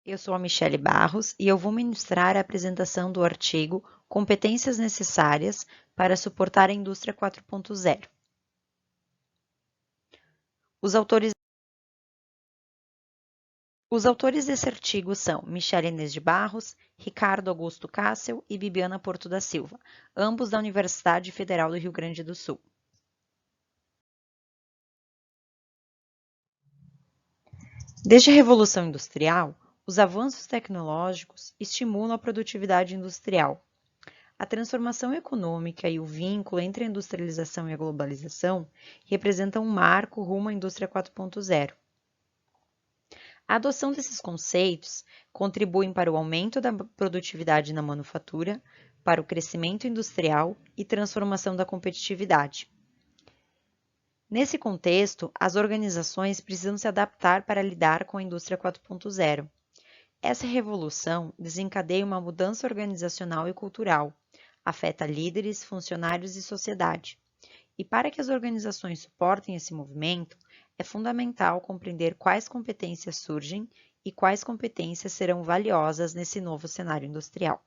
Eu sou a Michele Barros e eu vou ministrar a apresentação do artigo Competências necessárias para suportar a indústria 4.0. Os autores desse artigo são Michele Inês de Barros, Ricardo Augusto Cássio e Bibiana Porto da Silva, ambos da Universidade Federal do Rio Grande do Sul. Desde a Revolução Industrial, os avanços tecnológicos estimulam a produtividade industrial. A transformação econômica e o vínculo entre a industrialização e a globalização representam um marco rumo à indústria 4.0. A adoção desses conceitos contribuem para o aumento da produtividade na manufatura, para o crescimento industrial e transformação da competitividade. Nesse contexto, as organizações precisam se adaptar para lidar com a indústria 4.0. Essa revolução desencadeia uma mudança organizacional e cultural, afeta líderes, funcionários e sociedade. E para que as organizações suportem esse movimento, é fundamental compreender quais competências surgem e quais competências serão valiosas nesse novo cenário industrial.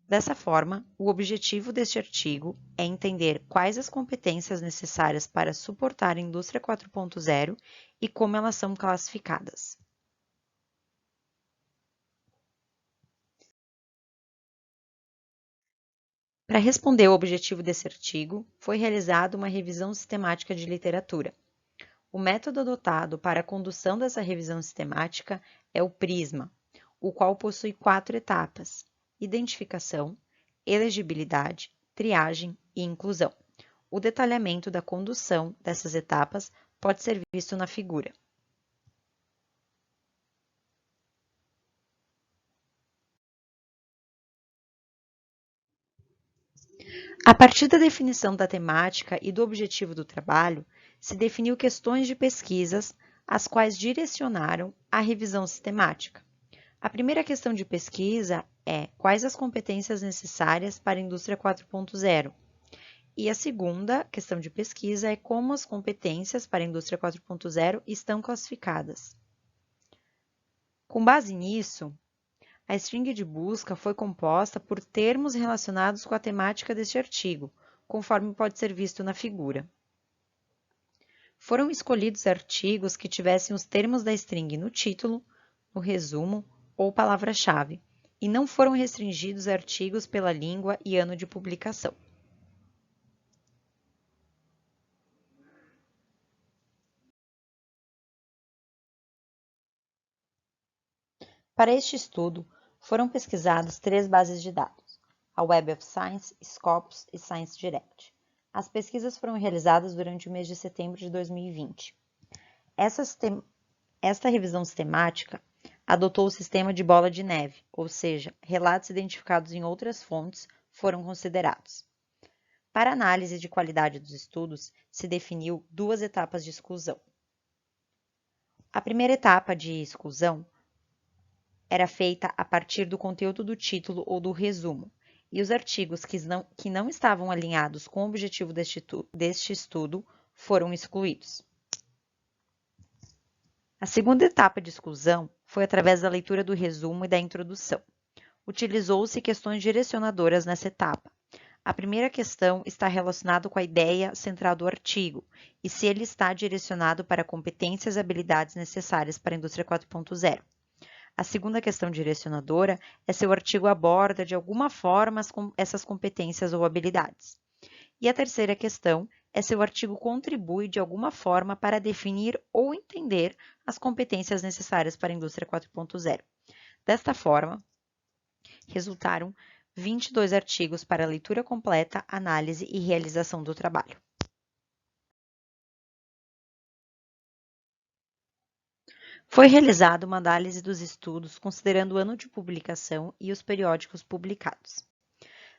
Dessa forma, o objetivo deste artigo é entender quais as competências necessárias para suportar a indústria 4.0 e como elas são classificadas. Para responder ao objetivo desse artigo, foi realizada uma revisão sistemática de literatura. O método adotado para a condução dessa revisão sistemática é o PRISMA, o qual possui 4 etapas: identificação, elegibilidade, triagem e inclusão. O detalhamento da condução dessas etapas pode ser visto na figura. A partir da definição da temática e do objetivo do trabalho, se definiu questões de pesquisas, as quais direcionaram a revisão sistemática. A primeira questão de pesquisa é quais as competências necessárias para a indústria 4.0. E a segunda questão de pesquisa é como as competências para a indústria 4.0 estão classificadas. Com base nisso, a string de busca foi composta por termos relacionados com a temática deste artigo, conforme pode ser visto na figura. Foram escolhidos artigos que tivessem os termos da string no título, no resumo ou palavra-chave, e não foram restringidos a artigos pela língua e ano de publicação. Para este estudo, foram pesquisadas 3 bases de dados, a Web of Science, Scopus e Science Direct. As pesquisas foram realizadas durante o mês de setembro de 2020. Esta revisão sistemática adotou o sistema de bola de neve, ou seja, relatos identificados em outras fontes foram considerados. Para a análise de qualidade dos estudos, se definiu 2 etapas de exclusão. A primeira etapa de exclusão era feita a partir do conteúdo do título ou do resumo, e os artigos que não estavam alinhados com o objetivo deste estudo foram excluídos. A segunda etapa de exclusão foi através da leitura do resumo e da introdução. Utilizou-se questões direcionadoras nessa etapa. A primeira questão está relacionada com a ideia central do artigo e se ele está direcionado para competências e habilidades necessárias para a indústria 4.0. A segunda questão direcionadora é se o artigo aborda de alguma forma essas competências ou habilidades. E a terceira questão é se o artigo contribui de alguma forma para definir ou entender as competências necessárias para a indústria 4.0. Desta forma, resultaram 22 artigos para leitura completa, análise e realização do trabalho. Foi realizada uma análise dos estudos considerando o ano de publicação e os periódicos publicados.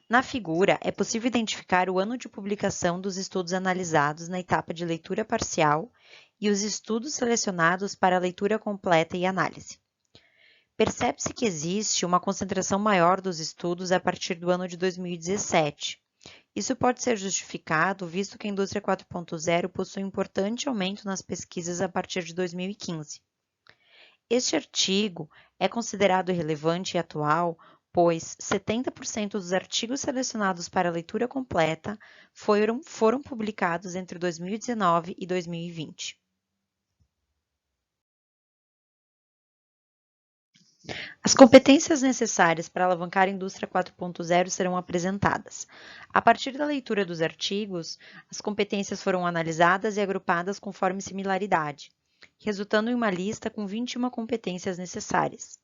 Na figura, é possível identificar o ano de publicação dos estudos analisados na etapa de leitura parcial e os estudos selecionados para leitura completa e análise. Percebe-se que existe uma concentração maior dos estudos a partir do ano de 2017, Isso pode ser justificado visto que a indústria 4.0 possui um importante aumento nas pesquisas a partir de 2015. Este artigo é considerado relevante e atual, pois 70% dos artigos selecionados para leitura completa foram publicados entre 2019 e 2020. As competências necessárias para alavancar a indústria 4.0 serão apresentadas. A partir da leitura dos artigos, as competências foram analisadas e agrupadas conforme similaridade, resultando em uma lista com 21 competências necessárias.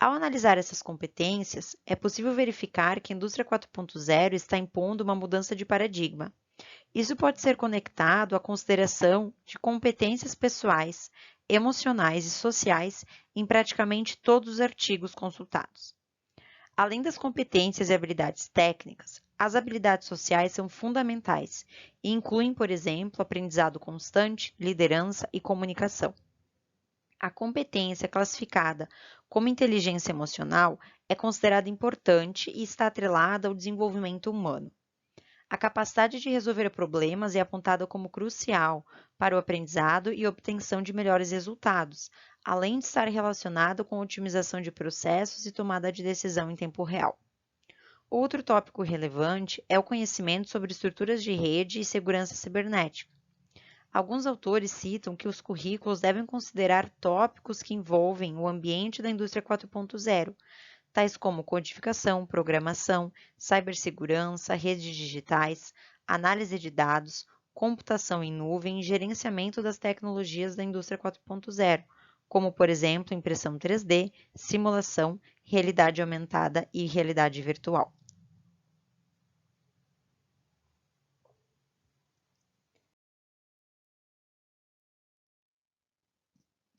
Ao analisar essas competências, é possível verificar que a indústria 4.0 está impondo uma mudança de paradigma. Isso pode ser conectado à consideração de competências pessoais, emocionais e sociais em praticamente todos os artigos consultados. Além das competências e habilidades técnicas, as habilidades sociais são fundamentais e incluem, por exemplo, aprendizado constante, liderança e comunicação. A competência classificada como inteligência emocional é considerada importante e está atrelada ao desenvolvimento humano. A capacidade de resolver problemas é apontada como crucial para o aprendizado e obtenção de melhores resultados, além de estar relacionado com a otimização de processos e tomada de decisão em tempo real. Outro tópico relevante é o conhecimento sobre estruturas de rede e segurança cibernética. Alguns autores citam que os currículos devem considerar tópicos que envolvem o ambiente da indústria 4.0, tais como codificação, programação, cibersegurança, redes digitais, análise de dados, computação em nuvem e gerenciamento das tecnologias da indústria 4.0, como, por exemplo, impressão 3D, simulação, realidade aumentada e realidade virtual.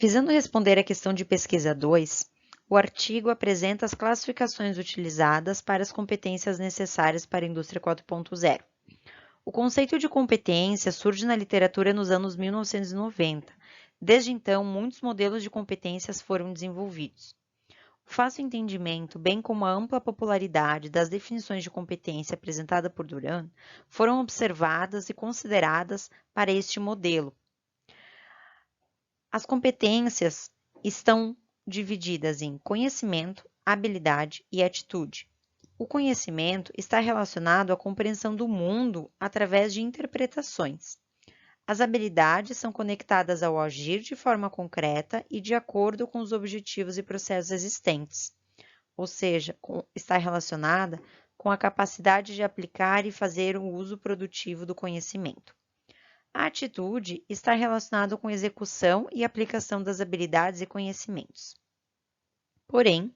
Visando responder à questão de pesquisa 2, o artigo apresenta as classificações utilizadas para as competências necessárias para a indústria 4.0. O conceito de competência surge na literatura nos anos 1990. Desde então, muitos modelos de competências foram desenvolvidos. O fácil entendimento, bem como a ampla popularidade das definições de competência apresentada por Duran, foram observadas e consideradas para este modelo. As competências estão divididas em conhecimento, habilidade e atitude. O conhecimento está relacionado à compreensão do mundo através de interpretações. As habilidades são conectadas ao agir de forma concreta e de acordo com os objetivos e processos existentes, ou seja, está relacionada com a capacidade de aplicar e fazer o uso produtivo do conhecimento. A atitude está relacionada com a execução e aplicação das habilidades e conhecimentos. Porém,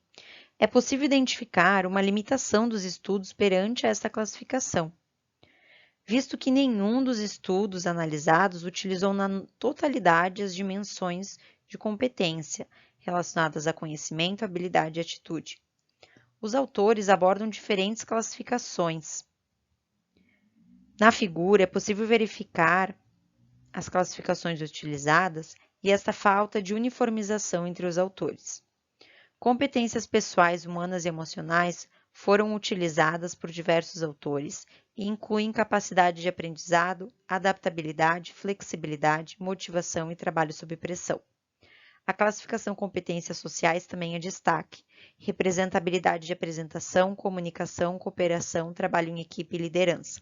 é possível identificar uma limitação dos estudos perante esta classificação, visto que nenhum dos estudos analisados utilizou na totalidade as dimensões de competência relacionadas a conhecimento, habilidade e atitude. Os autores abordam diferentes classificações. Na figura, é possível verificar as classificações utilizadas e esta falta de uniformização entre os autores. Competências pessoais, humanas e emocionais foram utilizadas por diversos autores e incluem capacidade de aprendizado, adaptabilidade, flexibilidade, motivação e trabalho sob pressão. A classificação competências sociais também é destaque. Representa habilidade de apresentação, comunicação, cooperação, trabalho em equipe e liderança.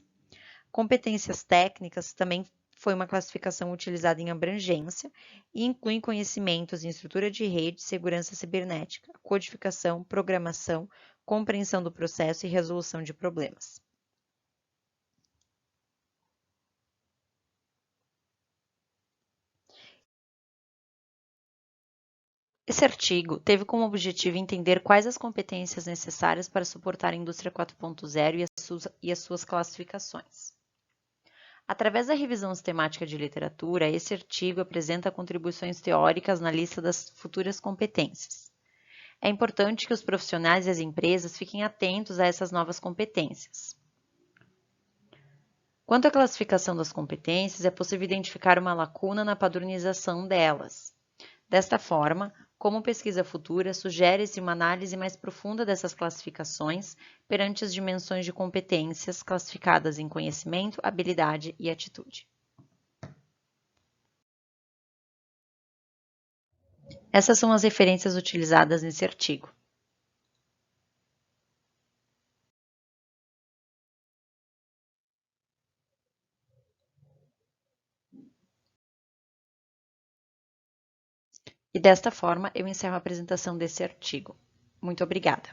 Competências técnicas também foi uma classificação utilizada em abrangência e inclui conhecimentos em estrutura de rede, segurança cibernética, codificação, programação, compreensão do processo e resolução de problemas. Esse artigo teve como objetivo entender quais as competências necessárias para suportar a indústria 4.0 e as suas classificações. Através da revisão sistemática de literatura, esse artigo apresenta contribuições teóricas na lista das futuras competências. É importante que os profissionais e as empresas fiquem atentos a essas novas competências. Quanto à classificação das competências, é possível identificar uma lacuna na padronização delas. Desta forma, Como pesquisa futura, sugere-se uma análise mais profunda dessas classificações perante as dimensões de competências classificadas em conhecimento, habilidade e atitude. Essas são as referências utilizadas nesse artigo. E desta forma, eu encerro a apresentação desse artigo. Muito obrigada.